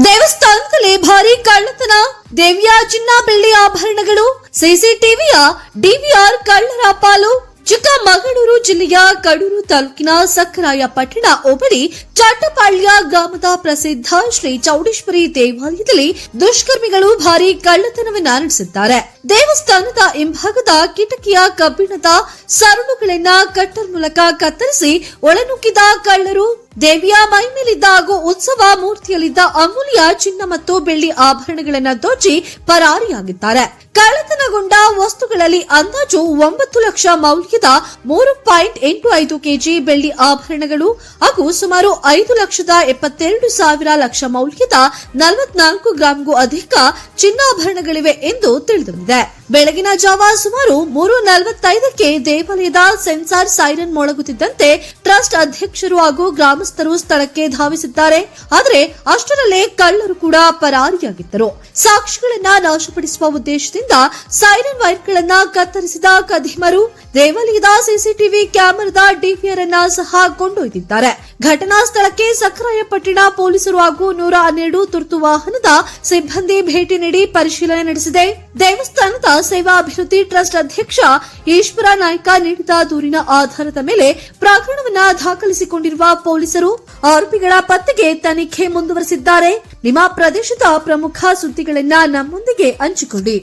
ದೇವಸ್ಥಾನದಲ್ಲಿ ಭಾರಿ ಕಳ್ಳತನ, ದೇವಿಯ ಚಿನ್ನ ಬೆಳ್ಳಿ ಆಭರಣಗಳು, ಸಿಸಿಟಿವಿಯ ಡಿವಿಆರ್ ಕಳ್ಳರ ಪಾಲು. ಚಿಕ್ಕಮಗಳೂರು ಜಿಲ್ಲೆಯ ಕಡೂರು ತಾಲೂಕಿನ ಸಖರಾಯಪಟ್ಟಣ ಹೋಬಳಿ ಚಟ್ಟಪಾಳ್ಯ ಗ್ರಾಮದ ಪ್ರಸಿದ್ಧ ಶ್ರೀ ಚೌಡೇಶ್ವರಿ ದೇವಾಲಯದಲ್ಲಿ ದುಷ್ಕರ್ಮಿಗಳು ಭಾರಿ ಕಳ್ಳತನವನ್ನ ನಡೆಸಿದ್ದಾರೆ. ದೇವಸ್ಥಾನದ ಹಿಂಭಾಗದ ಕಿಟಕಿಯ ಕಬ್ಬಿಣದ ಸರಳುಗಳನ್ನ ಕಟ್ಟರ್ ಮೂಲಕ ಕತ್ತರಿಸಿ ಒಳನುಗ್ಗಿದ ಕಳ್ಳರು ದೇವಿಯ ಮೈಮೇಲಿದ್ದ ಹಾಗೂ ಉತ್ಸವ ಮೂರ್ತಿಯಲ್ಲಿದ್ದ ಅಮೂಲ್ಯ ಚಿನ್ನ ಮತ್ತು ಬೆಳ್ಳಿ ಆಭರಣಗಳನ್ನು ದೋಚಿ ಪರಾರಿಯಾಗಿದ್ದಾರೆ. ಕಳ್ಳತನಗೊಂಡ ವಸ್ತುಗಳಲ್ಲಿ ಅಂದಾಜು 9 ಲಕ್ಷ ಮೌಲ್ಯದ 3.85 ಕೆಜಿ ಬೆಳ್ಳಿ ಆಭರಣಗಳು ಹಾಗೂ ಸುಮಾರು 5,72,000 ಲಕ್ಷ ಮೌಲ್ಯದ 44 ಗ್ರಾಂಗೂ ಅಧಿಕ ಚಿನ್ನಾಭರಣಗಳಿವೆ ಎಂದು ತಿಳಿದುಬಂದಿದೆ. ಬೆಳಗಿನ ಜಾವ ಸುಮಾರು 3:45ಕ್ಕೆ ದೇವಾಲಯದ ಸೆನ್ಸಾರ್ ಸೈರನ್ ಮೊಳಗುತ್ತಿದ್ದಂತೆ ಟ್ರಸ್ಟ್ ಅಧ್ಯಕ್ಷರು ಹಾಗೂ ಗ್ರಾಮಸ್ಥರು ಸ್ಥಳಕ್ಕೆ ಧಾವಿಸಿದ್ದಾರೆ. ಆದರೆ ಅಷ್ಟರಲ್ಲೇ ಕಳ್ಳರು ಕೂಡ ಪರಾರಿಯಾಗಿದ್ದರು. ಸಾಕ್ಷಿಗಳನ್ನ ನಾಶಪಡಿಸುವ ಉದ್ದೇಶದಿಂದ ಸೈರನ್ ವೈರ್ಗಳನ್ನ ಕತ್ತರಿಸಿದ ಕದಿಮರು ದೇವಾಲಯದ ಸಿಸಿಟಿವಿ ಕ್ಯಾಮೆರಾದ ಡಿವಿಆರ್ ಅನ್ನ ಸಹ ಕೊಂಡೊಯ್ದಿದ್ದಾರೆ. ಘಟನಾ ಸ್ಥಳಕ್ಕೆ ಸಖರಾಯಪಟ್ಟಣ ಪೊಲೀಸರು ಹಾಗೂ 112 ತುರ್ತು ವಾಹನದ ಸಿಬ್ಬಂದಿ ಭೇಟಿ ನೀಡಿ ಪರಿಶೀಲನೆ ನಡೆಸಿದೆ. ದೇವಸ್ಥಾನದ ಸೇವಾ ಅಭಿವೃದ್ಧಿ ಟ್ರಸ್ಟ್ ಅಧ್ಯಕ್ಷ ಈಶ್ವರ ನಾಯ್ಕ ನೀಡಿದ ದೂರಿನ ಆಧಾರದ ಮೇಲೆ ಪ್ರಕರಣವನ್ನು ದಾಖಲಿಸಿಕೊಂಡಿರುವ ಪೊಲೀಸರು ಆರೋಪಿಗಳ ಪತ್ತೆಗೆ ತನಿಖೆ ಮುಂದುವರೆಸಿದ್ದಾರೆ. ನಿಮ್ಮ ಪ್ರದೇಶದ ಪ್ರಮುಖ ಸುದ್ದಿಗಳನ್ನ ನಮ್ಮೊಂದಿಗೆ ಹಂಚಿಕೊಳ್ಳಿ.